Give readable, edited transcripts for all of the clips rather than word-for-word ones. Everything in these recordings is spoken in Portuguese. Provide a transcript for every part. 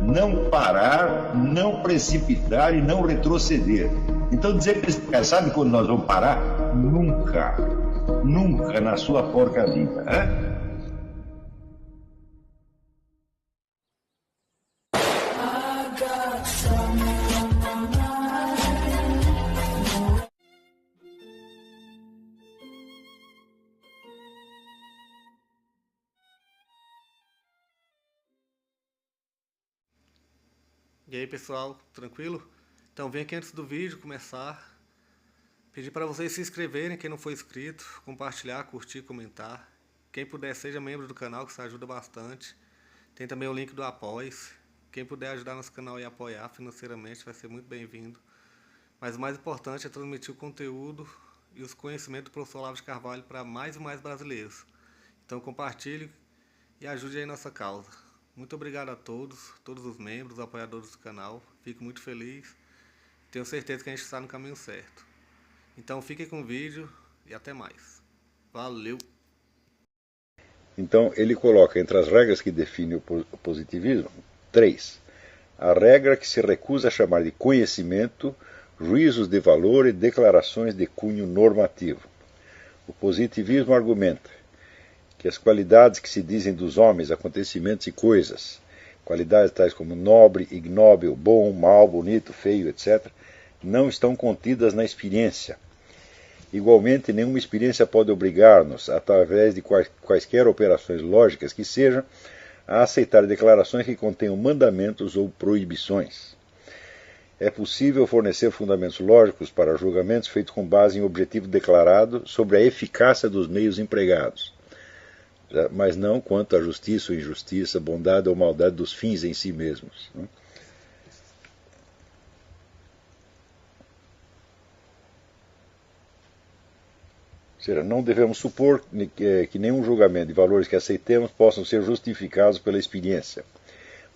não parar, não precipitar e não retroceder. Então dizer para esse cara, sabe quando nós vamos parar? Nunca. Nunca na sua porca vida. Né? E aí pessoal, tranquilo? Então vem aqui antes do vídeo começar, pedir para vocês se inscreverem, quem não for inscrito, compartilhar, curtir, comentar. Quem puder seja membro do canal, que isso ajuda bastante. Tem também o link do Apoia-se. Quem puder ajudar nosso canal e apoiar financeiramente vai ser muito bem-vindo. Mas o mais importante é transmitir o conteúdo e os conhecimentos do professor Olavo de Carvalho para mais e mais brasileiros. Então compartilhe e ajude aí nossa causa. Muito obrigado a todos os membros, apoiadores do canal. Fico muito feliz. Tenho certeza que a gente está no caminho certo. Então fiquem com o vídeo e até mais. Valeu! Então ele coloca entre as regras que definem o positivismo, 3. A regra que se recusa a chamar de conhecimento, juízos de valor e declarações de cunho normativo. O positivismo argumenta que as qualidades que se dizem dos homens, acontecimentos e coisas, qualidades tais como nobre, ignóbil, bom, mal, bonito, feio, etc., não estão contidas na experiência. Igualmente, nenhuma experiência pode obrigar-nos, através de quaisquer operações lógicas que sejam, a aceitar declarações que contenham mandamentos ou proibições. É possível fornecer fundamentos lógicos para julgamentos feitos com base em objetivo declarado sobre a eficácia dos meios empregados, mas não quanto à justiça ou injustiça, bondade ou maldade dos fins em si mesmos. Ou seja, não devemos supor que nenhum julgamento de valores que aceitemos possam ser justificados pela experiência.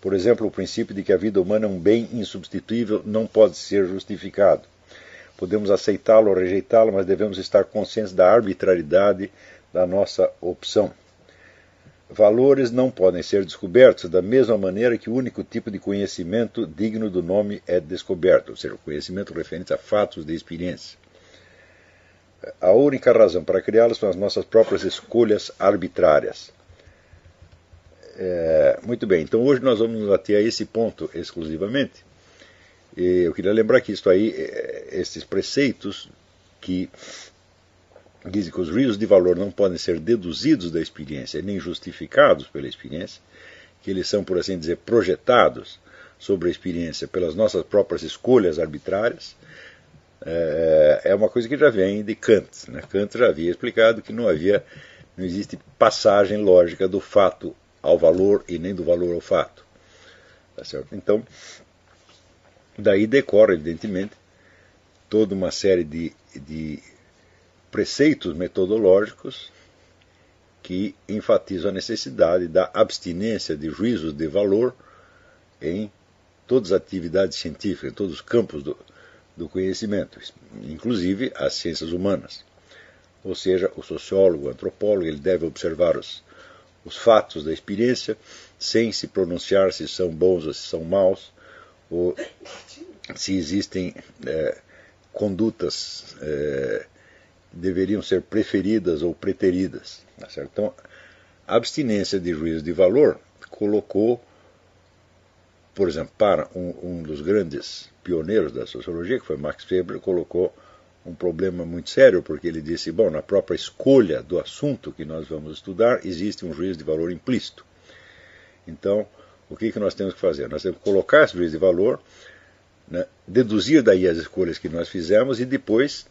Por exemplo, o princípio de que a vida humana é um bem insubstituível não pode ser justificado. Podemos aceitá-lo ou rejeitá-lo, mas devemos estar conscientes da arbitrariedade da nossa opção. Valores não podem ser descobertos da mesma maneira que o único tipo de conhecimento digno do nome é descoberto, ou seja, o conhecimento referente a fatos de experiência. A única razão para criá-los são as nossas próprias escolhas arbitrárias. Muito bem, então hoje nós vamos nos ater a esse ponto exclusivamente. E eu queria lembrar que esses preceitos que dizem que os juízos de valor não podem ser deduzidos da experiência, nem justificados pela experiência, que eles são, por assim dizer, projetados sobre a experiência pelas nossas próprias escolhas arbitrárias, é uma coisa que já vem de Kant. Né? Kant já havia explicado que não existe passagem lógica do fato ao valor e nem do valor ao fato. Tá certo? Então, daí decorre, evidentemente, toda uma série de preceitos metodológicos que enfatizam a necessidade da abstinência de juízos de valor em todas as atividades científicas, em todos os campos do conhecimento, inclusive as ciências humanas. Ou seja, o sociólogo, o antropólogo, ele deve observar os fatos da experiência sem se pronunciar se são bons ou se são maus, ou se existem condutas deveriam ser preferidas ou preteridas. Tá certo? Então, a abstinência de juízo de valor colocou, por exemplo, para um dos grandes pioneiros da sociologia, que foi Max Weber, colocou um problema muito sério, porque ele disse, bom, na própria escolha do assunto que nós vamos estudar, existe um juízo de valor implícito. Então, o que nós temos que fazer? Nós temos que colocar esse juízo de valor, né, deduzir daí as escolhas que nós fizemos e depois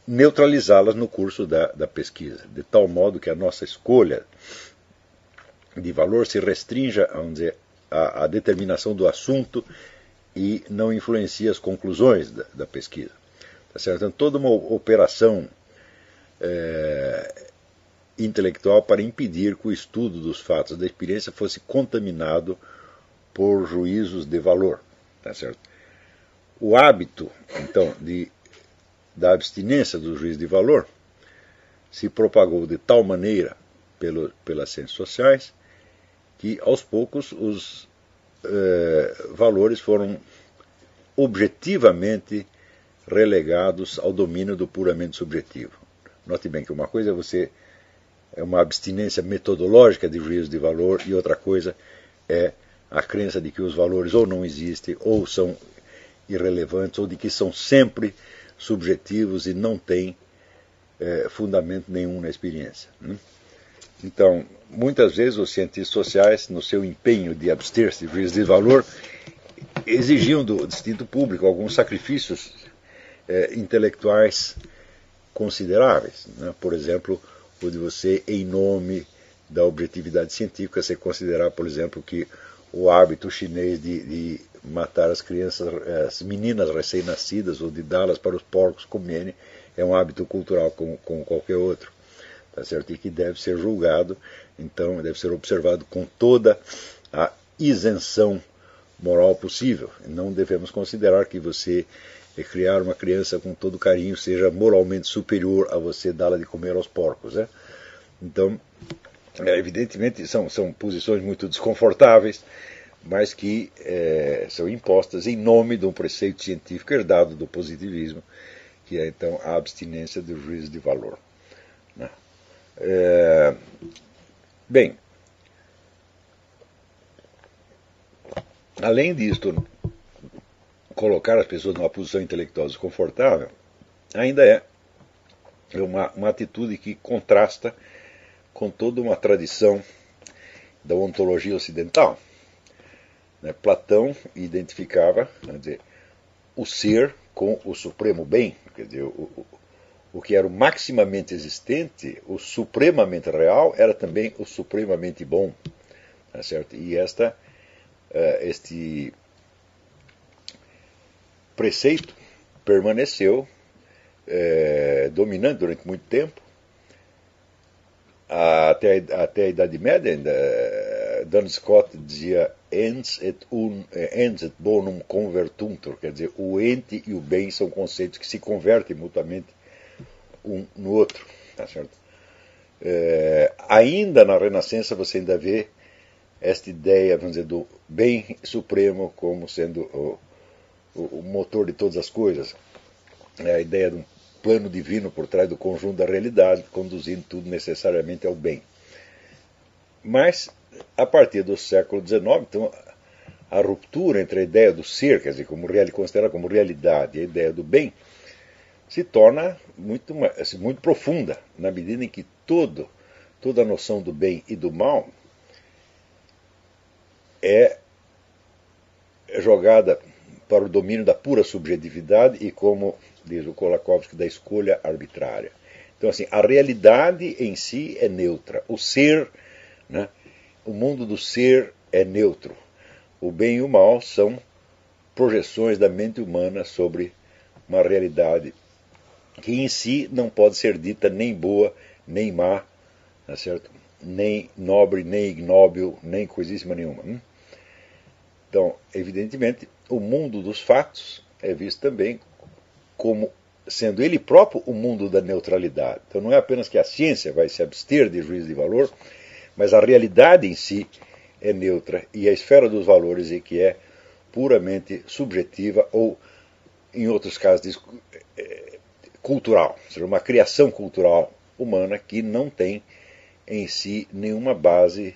neutralizá-las no curso da pesquisa, de tal modo que a nossa escolha de valor se restrinja, vamos dizer, à determinação do assunto e não influencie as conclusões da pesquisa. Tá certo? Então, toda uma operação intelectual para impedir que o estudo dos fatos da experiência fosse contaminado por juízos de valor. Tá certo? O hábito, então, da abstinência do juízo de valor se propagou de tal maneira pelas ciências sociais que, aos poucos, os valores foram objetivamente relegados ao domínio do puramente subjetivo. Note bem que uma coisa é uma abstinência metodológica de juízo de valor e outra coisa é a crença de que os valores ou não existem ou são irrelevantes ou de que são sempre subjetivos e não têm fundamento nenhum na experiência. Então, muitas vezes os cientistas sociais, no seu empenho de abster-se de juízo de valor, exigiam do distinto público alguns sacrifícios intelectuais consideráveis. Por exemplo, o de você, em nome da objetividade científica, você considerar, por exemplo, que o hábito chinês de matar as meninas recém-nascidas ou de dá-las para os porcos comerem é um hábito cultural como qualquer outro, tá certo? E que deve ser julgado, então deve ser observado com toda a isenção moral possível. Não devemos considerar que você criar uma criança com todo carinho seja moralmente superior a você dá-la de comer aos porcos, né? Então, evidentemente, são posições muito desconfortáveis, mas que são impostas em nome de um preceito científico herdado do positivismo, que é, então, a abstinência do juízo de valor. Né? Bem, além disto, colocar as pessoas numa posição intelectual desconfortável, ainda é uma atitude que contrasta com toda uma tradição da ontologia ocidental. Platão identificava, quer dizer, o ser com o supremo bem, quer dizer, o que era o maximamente existente, o supremamente real, era também o supremamente bom. Tá certo? E este preceito permaneceu dominante durante muito tempo, até a Idade Média. Duns Scott dizia ens et bonum convertuntur, quer dizer, o ente e o bem são conceitos que se convertem mutuamente um no outro. Tá certo? Ainda na Renascença você ainda vê esta ideia, vamos dizer, do bem supremo como sendo o motor de todas as coisas. A ideia de um plano divino por trás do conjunto da realidade, conduzindo tudo necessariamente ao bem. Mas, a partir do século XIX, então, a ruptura entre a ideia do ser, quer dizer, considerada como realidade, e a ideia do bem, se torna muito profunda, na medida em que toda a noção do bem e do mal é jogada para o domínio da pura subjetividade e, como diz o Kolakowski, da escolha arbitrária. Então, assim, a realidade em si é neutra. O ser, né, o mundo do ser é neutro. O bem e o mal são projeções da mente humana sobre uma realidade que em si não pode ser dita nem boa, nem má, tá certo? Nem nobre, nem ignóbil, nem coisíssima nenhuma. Então, evidentemente, o mundo dos fatos é visto também como sendo ele próprio o mundo da neutralidade. Então não é apenas que a ciência vai se abster de juízo de valor, mas a realidade em si é neutra e a esfera dos valores é que é puramente subjetiva ou, em outros casos, cultural, ou seja, uma criação cultural humana que não tem em si nenhuma base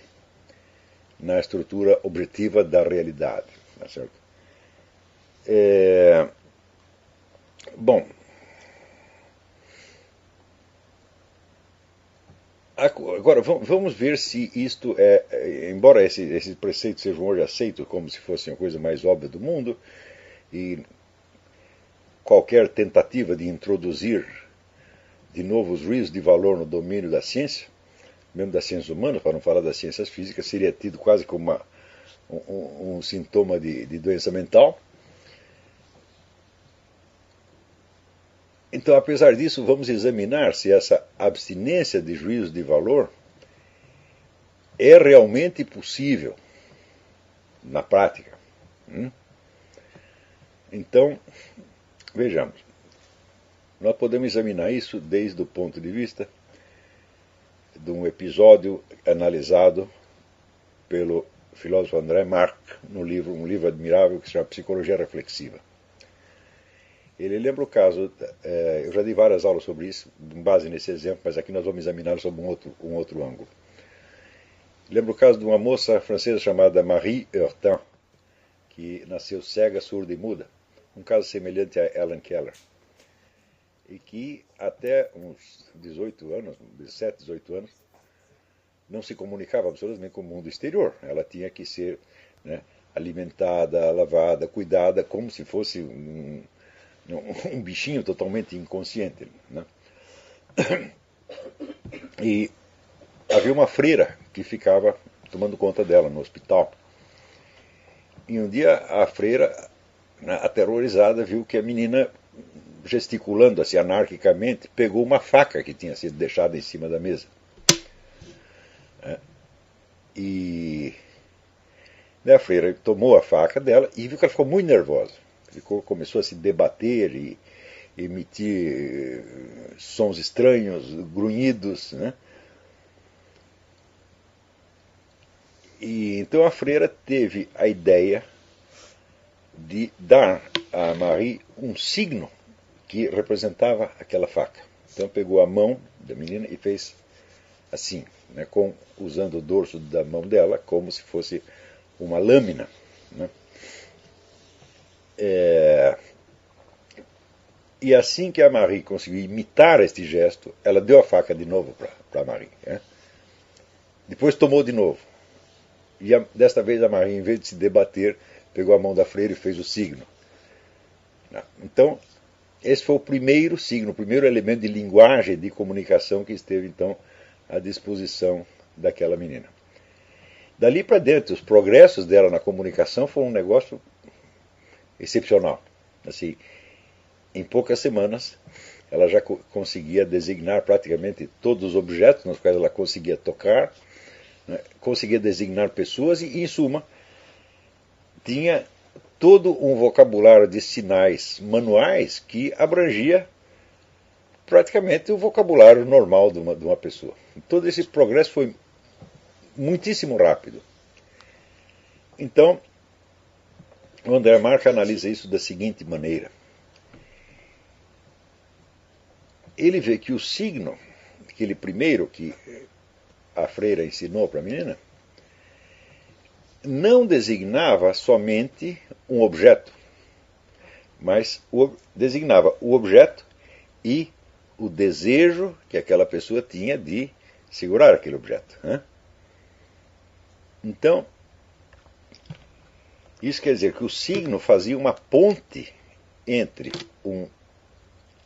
na estrutura objetiva da realidade. Tá certo? Bom, agora vamos ver se isto embora esses preceitos sejam hoje aceitos como se fossem a coisa mais óbvia do mundo, e qualquer tentativa de introduzir de novo os juízos de valor no domínio da ciência, mesmo das ciências humanas, para não falar das ciências físicas, seria tido quase como um sintoma de doença mental. Então, apesar disso, vamos examinar se essa abstinência de juízo de valor é realmente possível na prática. Então, vejamos. Nós podemos examinar isso desde o ponto de vista de um episódio analisado pelo filósofo André Marc, um livro admirável que se chama Psicologia Reflexiva. Ele lembra o caso, eu já dei várias aulas sobre isso, com base nesse exemplo, mas aqui nós vamos examinar sob um outro ângulo. Lembra o caso de uma moça francesa chamada Marie Heurtin, que nasceu cega, surda e muda, um caso semelhante a Ellen Keller, e que até uns 18 anos, 17, 18 anos, não se comunicava absolutamente com o mundo exterior. Ela tinha que ser, né, alimentada, lavada, cuidada, como se fosse um bichinho totalmente inconsciente, né? E havia uma freira que ficava tomando conta dela no hospital. E um dia a freira, né, aterrorizada, viu que a menina, gesticulando assim anarquicamente, pegou uma faca que tinha sido deixada em cima da mesa. E a freira tomou a faca dela e viu que ela ficou muito nervosa. Começou a se debater e emitir sons estranhos, grunhidos, né? E então a freira teve a ideia de dar a Marie um signo que representava aquela faca. Então pegou a mão da menina e fez assim, né, usando o dorso da mão dela como se fosse uma lâmina, né? E assim que a Marie conseguiu imitar este gesto, ela deu a faca de novo para a Marie, né? Depois tomou de novo. E desta vez a Marie, em vez de se debater, pegou a mão da freira e fez o signo. Então, esse foi o primeiro signo, o primeiro elemento de linguagem, de comunicação que esteve, então, à disposição daquela menina. Dali para dentro, os progressos dela na comunicação foram um negócio excepcional. Assim, em poucas semanas, ela já conseguia designar praticamente todos os objetos nos quais ela conseguia tocar, né, conseguia designar pessoas e, em suma, tinha todo um vocabulário de sinais manuais que abrangia praticamente o vocabulário normal de uma pessoa. Todo esse progresso foi muitíssimo rápido. Então, o André Marc analisa isso da seguinte maneira. Ele vê que o signo, aquele primeiro que a freira ensinou para a menina, não designava somente um objeto, mas designava o objeto e o desejo que aquela pessoa tinha de segurar aquele objeto, né? Então, isso quer dizer que o signo fazia uma ponte entre um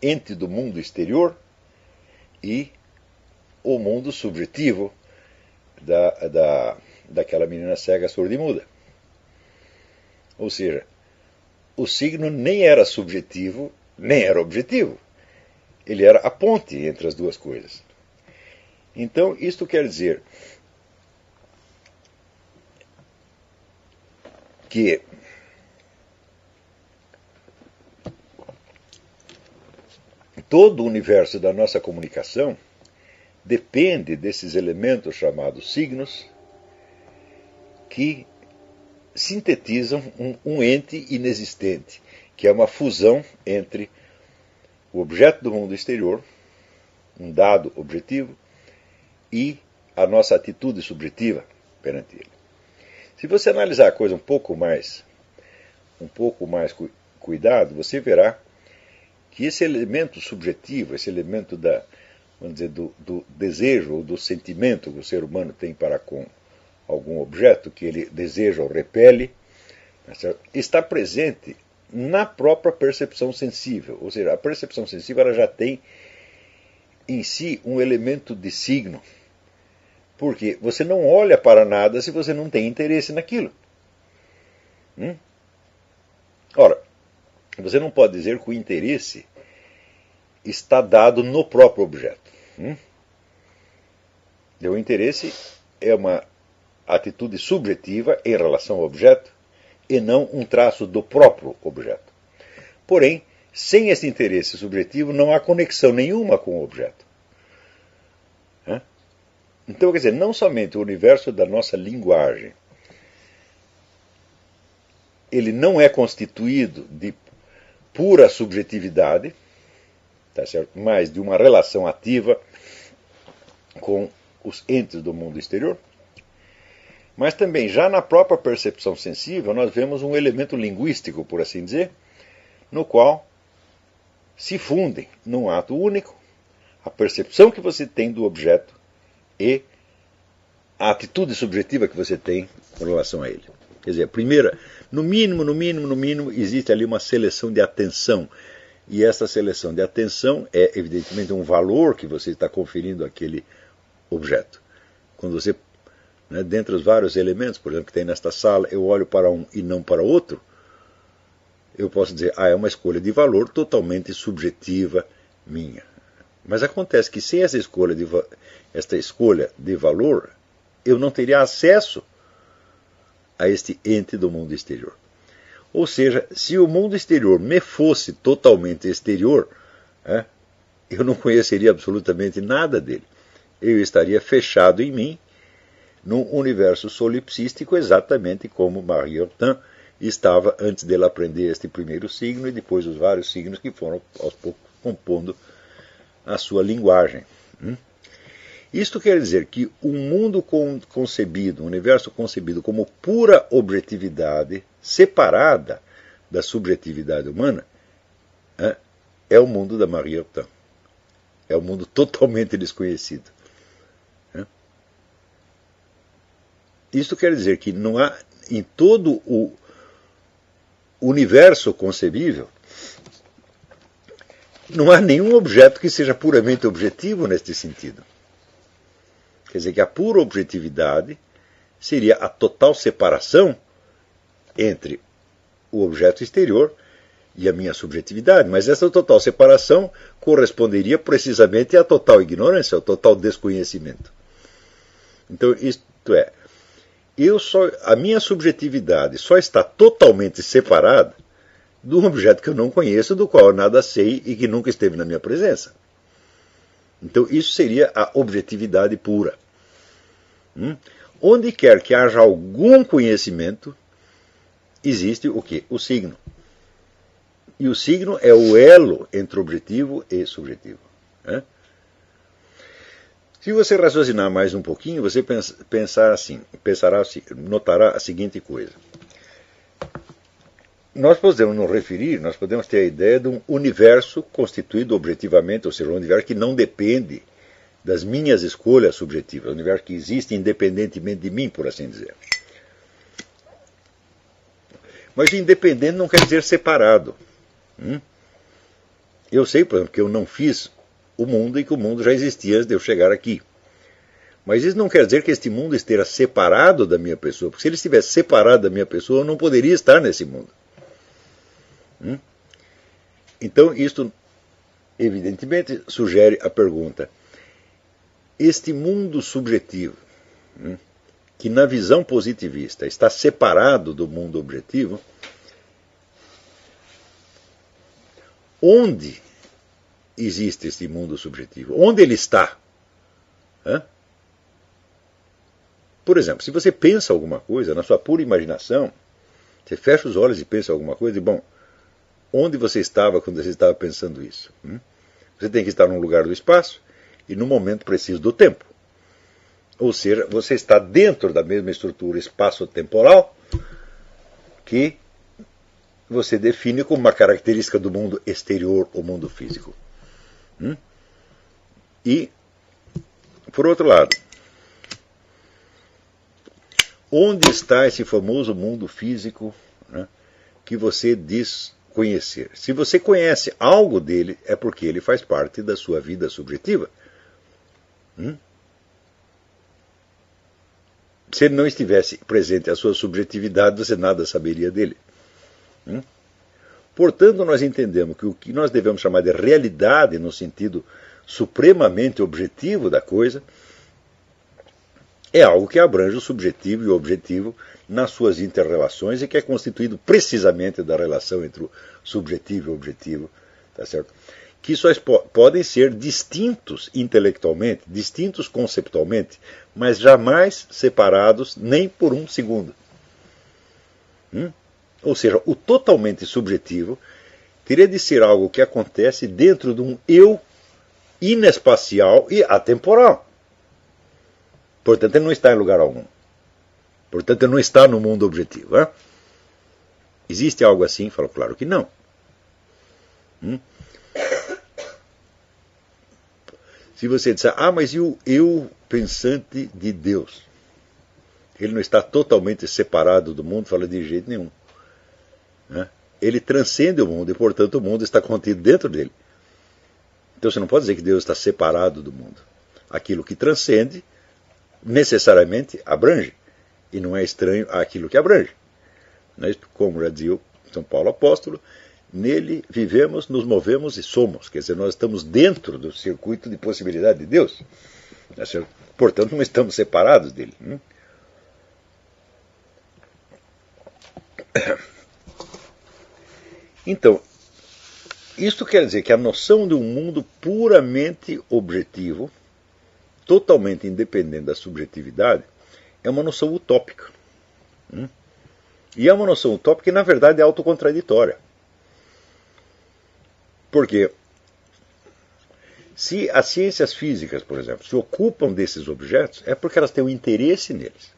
ente do mundo exterior e o mundo subjetivo daquela menina cega, surda e muda. Ou seja, o signo nem era subjetivo, nem era objetivo. Ele era a ponte entre as duas coisas. Então, isto quer dizer que todo o universo da nossa comunicação depende desses elementos chamados signos que sintetizam um ente inexistente, que é uma fusão entre o objeto do mundo exterior, um dado objetivo, e a nossa atitude subjetiva perante ele. Se você analisar a coisa um pouco mais cuidado, você verá que esse elemento subjetivo, esse elemento vamos dizer, do desejo ou do sentimento que o ser humano tem para com algum objeto que ele deseja ou repele, está presente na própria percepção sensível. Ou seja, a percepção sensível ela já tem em si um elemento de signo. Porque você não olha para nada se você não tem interesse naquilo. Ora, você não pode dizer que o interesse está dado no próprio objeto. O interesse é uma atitude subjetiva em relação ao objeto e não um traço do próprio objeto. Porém, sem esse interesse subjetivo não há conexão nenhuma com o objeto. Então, quer dizer, não somente o universo da nossa linguagem ele não é constituído de pura subjetividade, tá certo? Mas de uma relação ativa com os entes do mundo exterior. Mas também, já na própria percepção sensível, nós vemos um elemento linguístico, por assim dizer, no qual se fundem, num ato único, a percepção que você tem do objeto e a atitude subjetiva que você tem com relação a ele. Quer dizer, primeira, no mínimo, existe ali uma seleção de atenção. E essa seleção de atenção é, evidentemente, um valor que você está conferindo àquele objeto. Quando você, dentre os vários elementos, por exemplo, que tem nesta sala, eu olho para um e não para outro, eu posso dizer, é uma escolha de valor totalmente subjetiva minha. Mas acontece que sem essa escolha de valor, eu não teria acesso a este ente do mundo exterior. Ou seja, se o mundo exterior me fosse totalmente exterior, eu não conheceria absolutamente nada dele. Eu estaria fechado em mim, num universo solipsístico, exatamente como Marie Hortin estava antes dele aprender este primeiro signo e depois os vários signos que foram aos poucos compondo a sua linguagem. Isto quer dizer que um mundo concebido, um universo concebido como pura objetividade, separada da subjetividade humana, é o mundo da Marie Hortin. É um mundo totalmente desconhecido. Isto quer dizer que não há, em todo o universo concebível, não há nenhum objeto que seja puramente objetivo neste sentido. Quer dizer que a pura objetividade seria a total separação entre o objeto exterior e a minha subjetividade. Mas essa total separação corresponderia precisamente à total ignorância, ao total desconhecimento. Então, isto é, a minha subjetividade só está totalmente separada de um objeto que eu não conheço, do qual eu nada sei e que nunca esteve na minha presença. Então, isso seria a objetividade pura. Onde quer que haja algum conhecimento, existe o quê? O signo. E o signo é o elo entre objetivo e subjetivo. Se você raciocinar mais um pouquinho, você notará a seguinte coisa. Nós podemos ter a ideia de um universo constituído objetivamente, ou seja, um universo que não depende das minhas escolhas subjetivas, um universo que existe independentemente de mim, por assim dizer. Mas independente não quer dizer separado. Eu sei, por exemplo, que eu não fiz o mundo e que o mundo já existia antes de eu chegar aqui. Mas isso não quer dizer que este mundo esteja separado da minha pessoa, porque se ele estivesse separado da minha pessoa, eu não poderia estar nesse mundo. Então, isto, evidentemente, sugere a pergunta: este mundo subjetivo, que na visão positivista está separado do mundo objetivo, onde existe este mundo subjetivo? Onde ele está? Por exemplo, se você pensa alguma coisa, na sua pura imaginação, você fecha os olhos e pensa alguma coisa, e bom, onde você estava quando você estava pensando isso? Você tem que estar num lugar do espaço e no momento preciso do tempo. Ou seja, você está dentro da mesma estrutura espaço-temporal que você define como uma característica do mundo exterior ou mundo físico. E, por outro lado, onde está esse famoso mundo físico, que você diz conhecer? Se você conhece algo dele, é porque ele faz parte da sua vida subjetiva. Se ele não estivesse presente a sua subjetividade, você nada saberia dele. Portanto, nós entendemos que o que nós devemos chamar de realidade, no sentido supremamente objetivo da coisa, é algo que abrange o subjetivo e o objetivo nas suas interrelações e que é constituído precisamente da relação entre o subjetivo e o objetivo, tá certo? Que só podem ser distintos intelectualmente, distintos conceptualmente, mas jamais separados nem por um segundo. Ou seja, o totalmente subjetivo teria de ser algo que acontece dentro de um eu inespacial e atemporal. Portanto, ele não está em lugar algum. Portanto, ele não está no mundo objetivo. Hein? Existe algo assim? Falo, claro que não. Se você disser, mas e o eu pensante de Deus? Ele não está totalmente separado do mundo? Fala, de jeito nenhum. Ele transcende o mundo e, portanto, o mundo está contido dentro dele. Então você não pode dizer que Deus está separado do mundo. Aquilo que transcende necessariamente abrange e não é estranho àquilo que abrange. Como já dizia São Paulo apóstolo, nele vivemos, nos movemos e somos. Quer dizer, nós estamos dentro do circuito de possibilidade de Deus. Portanto, não estamos separados dele. Então, isto quer dizer que a noção de um mundo puramente objetivo, totalmente independente da subjetividade, é uma noção utópica. E é uma noção utópica que, na verdade, é autocontraditória. Porque se as ciências físicas, por exemplo, se ocupam desses objetos, é porque elas têm um interesse neles.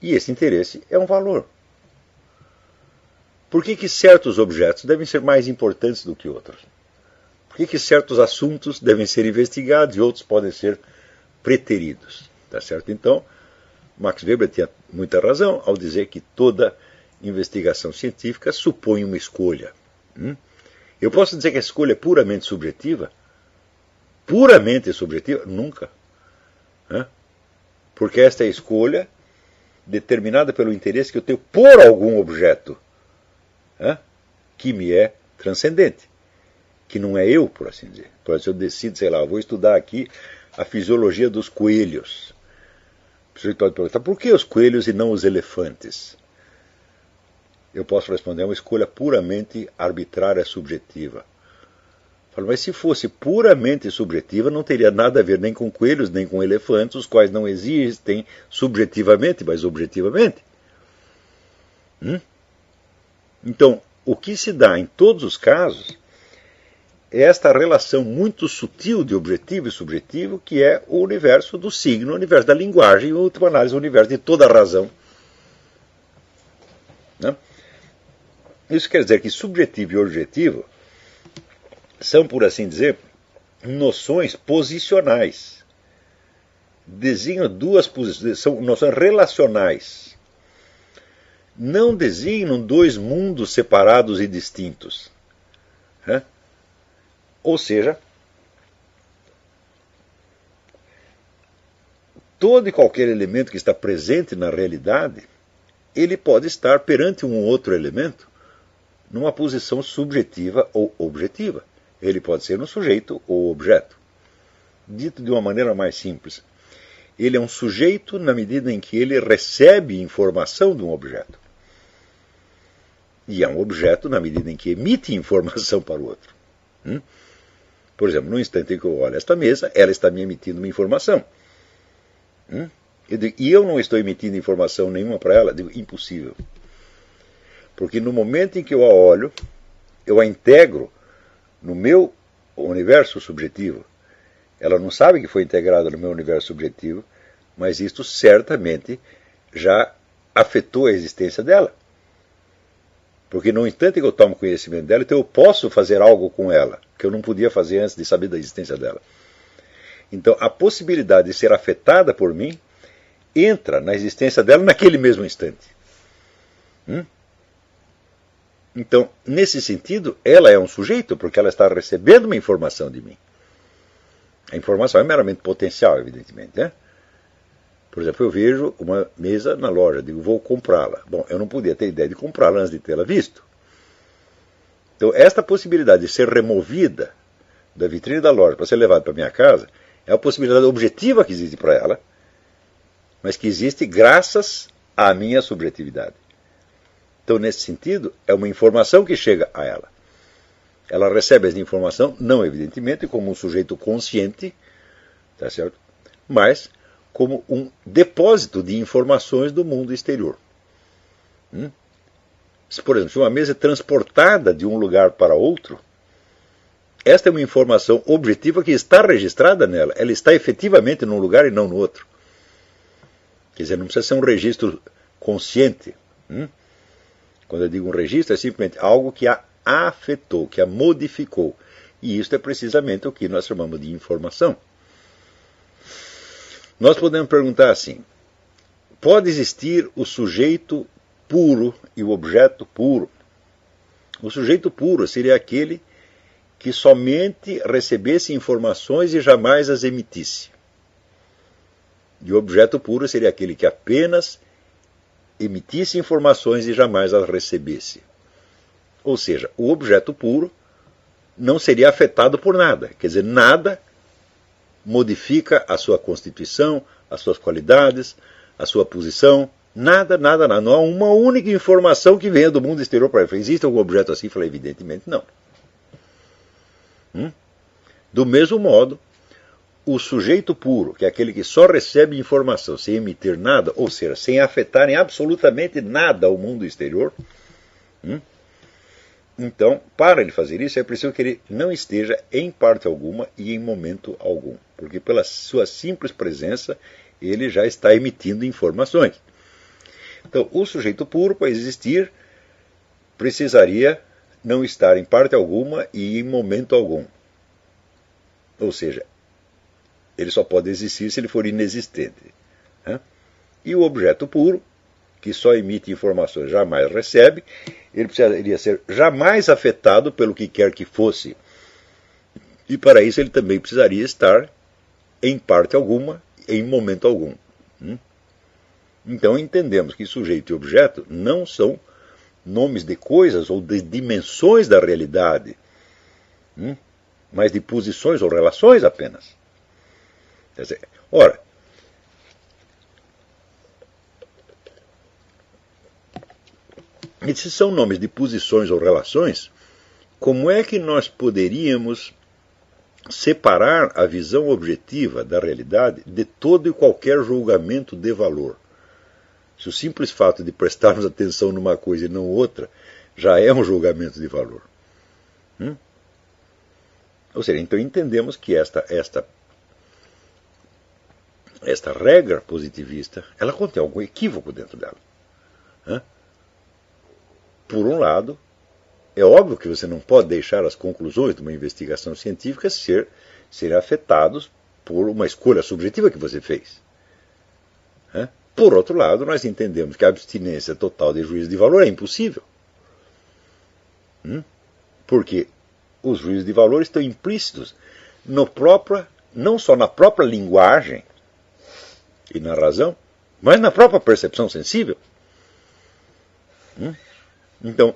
E esse interesse é um valor. Por que certos objetos devem ser mais importantes do que outros? Por que certos assuntos devem ser investigados e outros podem ser preteridos? Tá certo? Então, Max Weber tinha muita razão ao dizer que toda investigação científica supõe uma escolha. Eu posso dizer que a escolha é puramente subjetiva? Puramente subjetiva? Nunca. Porque esta é a escolha determinada pelo interesse que eu tenho por algum objeto que me é transcendente, que não é eu, por assim dizer. Por exemplo, eu decido, sei lá, vou estudar aqui a fisiologia dos coelhos. Você pode perguntar, por que os coelhos e não os elefantes? Eu posso responder, é uma escolha puramente arbitrária, subjetiva. Falo, mas se fosse puramente subjetiva, não teria nada a ver nem com coelhos, nem com elefantes, os quais não existem subjetivamente, mas objetivamente. Então, o que se dá em todos os casos é esta relação muito sutil de objetivo e subjetivo, que é o universo do signo, o universo da linguagem, e, em última análise, o universo de toda a razão. Isso quer dizer que subjetivo e objetivo são, por assim dizer, noções posicionais. Designam duas posições, são noções relacionais. Não designam dois mundos separados e distintos. Ou seja, todo e qualquer elemento que está presente na realidade, ele pode estar perante um outro elemento numa posição subjetiva ou objetiva. Ele pode ser um sujeito ou objeto. Dito de uma maneira mais simples, ele é um sujeito na medida em que ele recebe informação de um objeto. E é um objeto na medida em que emite informação para o outro. Por exemplo, no instante em que eu olho esta mesa, ela está me emitindo uma informação. E eu não estou emitindo informação nenhuma para ela. Digo, impossível. Porque no momento em que eu a olho, eu a integro no meu universo subjetivo. Ela não sabe que foi integrada no meu universo subjetivo, mas isto certamente já afetou a existência dela. Porque no instante que eu tomo conhecimento dela, então eu posso fazer algo com ela, que eu não podia fazer antes de saber da existência dela. Então a possibilidade de ser afetada por mim entra na existência dela naquele mesmo instante. Então, nesse sentido, ela é um sujeito, porque ela está recebendo uma informação de mim. A informação é meramente potencial, evidentemente. Por exemplo, eu vejo uma mesa na loja, digo, vou comprá-la. Bom, eu não podia ter ideia de comprá-la antes de tê-la visto. Então, esta possibilidade de ser removida da vitrine da loja para ser levada para a minha casa é a possibilidade objetiva que existe para ela, mas que existe graças à minha subjetividade. Então, nesse sentido, é uma informação que chega a ela. Ela recebe essa informação, não evidentemente como um sujeito consciente, tá certo? Mas como um depósito de informações do mundo exterior. Se, por exemplo, se uma mesa é transportada de um lugar para outro, esta é uma informação objetiva que está registrada nela. Ela está efetivamente num lugar e não no outro. Quer dizer, não precisa ser um registro consciente. Quando eu digo um registro, é simplesmente algo que a afetou, que a modificou. E isso é precisamente o que nós chamamos de informação. Nós podemos perguntar assim: pode existir o sujeito puro e o objeto puro? O sujeito puro seria aquele que somente recebesse informações e jamais as emitisse. E o objeto puro seria aquele que apenas emitisse informações e jamais as recebesse. Ou seja, o objeto puro não seria afetado por nada. Quer dizer, nada modifica a sua constituição, as suas qualidades, a sua posição. Nada, nada, nada. Não há uma única informação que venha do mundo exterior para ele. Existe algum objeto assim? Falei, evidentemente não. Do mesmo modo, o sujeito puro, que é aquele que só recebe informação sem emitir nada, ou seja, sem afetar em absolutamente nada o mundo exterior, então, para ele fazer isso, é preciso que ele não esteja em parte alguma e em momento algum, porque pela sua simples presença, ele já está emitindo informações. Então, o sujeito puro, para existir, precisaria não estar em parte alguma e em momento algum. Ou seja, ele só pode existir se ele for inexistente. E o objeto puro, que só emite informações, jamais recebe, ele precisaria ser jamais afetado pelo que quer que fosse. E para isso ele também precisaria estar em parte alguma, em momento algum. Então entendemos que sujeito e objeto não são nomes de coisas ou de dimensões da realidade, mas de posições ou relações apenas. Quer dizer, ora, e se são nomes de posições ou relações, como é que nós poderíamos separar a visão objetiva da realidade de todo e qualquer julgamento de valor? Se o simples fato de prestarmos atenção numa coisa e não outra já é um julgamento de valor. Ou seja, então entendemos que esta regra positivista, ela contém algum equívoco dentro dela. Por um lado, é óbvio que você não pode deixar as conclusões de uma investigação científica serem afetados por uma escolha subjetiva que você fez. Por outro lado, nós entendemos que a abstinência total de juízo de valor é impossível. Porque os juízos de valor estão implícitos não só na própria linguagem e na razão, mas na própria percepção sensível. Então,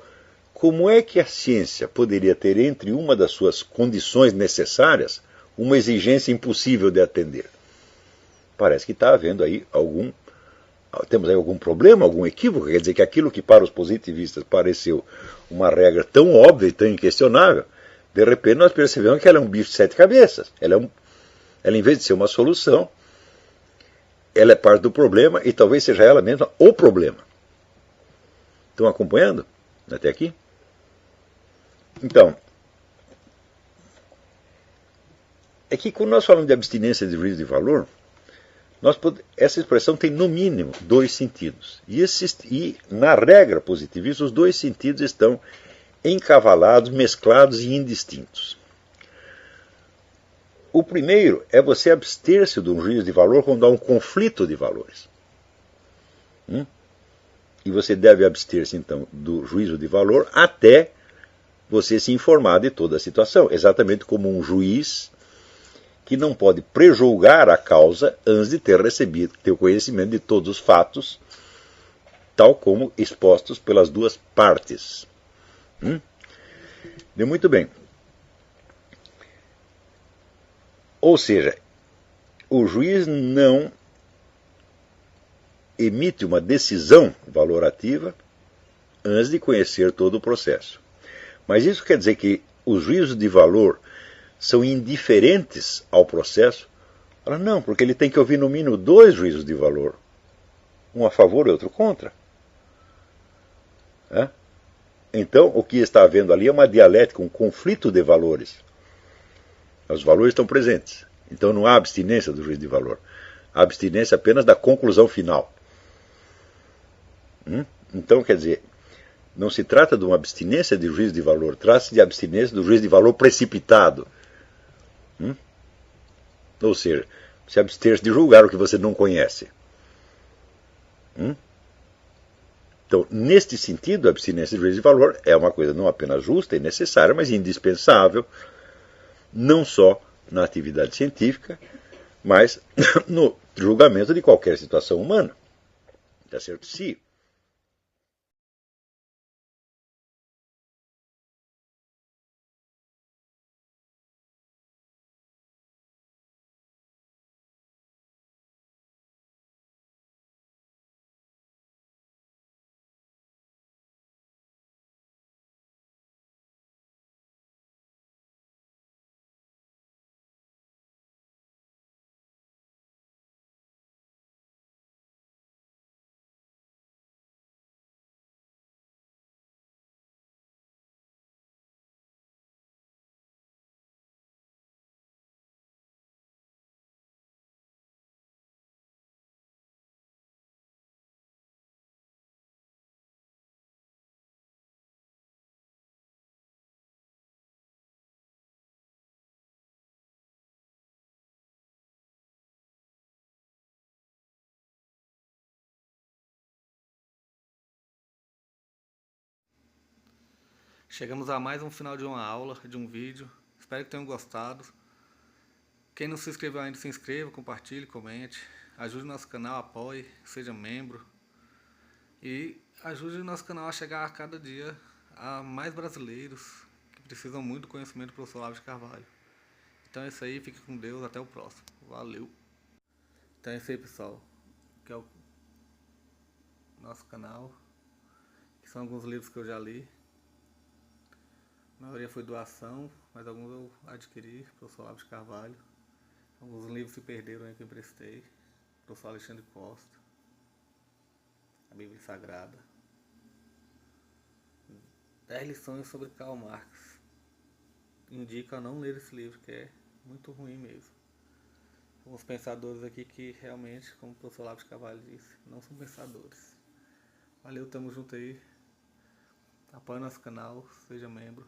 como é que a ciência poderia ter entre uma das suas condições necessárias uma exigência impossível de atender? Parece que está havendo aí temos aí algum problema, algum equívoco. Quer dizer que aquilo que para os positivistas pareceu uma regra tão óbvia e tão inquestionável, de repente nós percebemos que ela é um bicho de 7 cabeças. Ela, em vez de ser uma solução, ela é parte do problema e talvez seja ela mesma o problema. Estão acompanhando até aqui? Então, é que quando nós falamos de abstinência de juízo de valor, essa expressão tem no mínimo 2 sentidos. E na regra positivista, os 2 sentidos estão encavalados, mesclados e indistintos. O primeiro é você abster-se de um juízo de valor quando há um conflito de valores. E você deve abster-se, então, do juízo de valor até você se informar de toda a situação. Exatamente como um juiz que não pode prejulgar a causa antes de ter o conhecimento de todos os fatos, tal como expostos pelas duas partes. Muito bem. Ou seja, o juiz não emite uma decisão valorativa antes de conhecer todo o processo. Mas isso quer dizer que os juízos de valor são indiferentes ao processo? Não, porque ele tem que ouvir no mínimo 2 juízos de valor. Um a favor e outro contra. Né? Então, o que está havendo ali é uma dialética, um conflito de valores. Os valores estão presentes. Então não há abstinência do juízo de valor. Há abstinência apenas da conclusão final. Então, quer dizer, não se trata de uma abstinência de juízo de valor, trata-se de abstinência do juízo de valor precipitado. Ou seja, se abster-se de julgar o que você não conhece. Então, neste sentido, a abstinência de juízo de valor é uma coisa não apenas justa e necessária, mas indispensável, não só na atividade científica, mas no julgamento de qualquer situação humana. Tá certo? Se Chegamos a mais um final de uma aula, de um vídeo. Espero que tenham gostado. Quem não se inscreveu ainda, se inscreva, compartilhe, comente. Ajude o nosso canal, apoie, seja membro. E ajude o nosso canal a chegar a cada dia a mais brasileiros que precisam muito do conhecimento do professor Olavo de Carvalho. Então é isso aí, fique com Deus, até o próximo. Valeu! Então é isso aí, pessoal. Que é o nosso canal. Que são alguns livros que eu já li. A maioria foi doação, mas alguns eu adquiri, professor Olavo de Carvalho. Alguns livros se perderam aí que eu emprestei, professor Alexandre Costa, a Bíblia Sagrada. 10 lições sobre Karl Marx. Indico a não ler esse livro, que é muito ruim mesmo. Alguns pensadores aqui que realmente, como o professor Olavo de Carvalho disse, não são pensadores. Valeu, tamo junto aí. Apoie nosso canal, seja membro.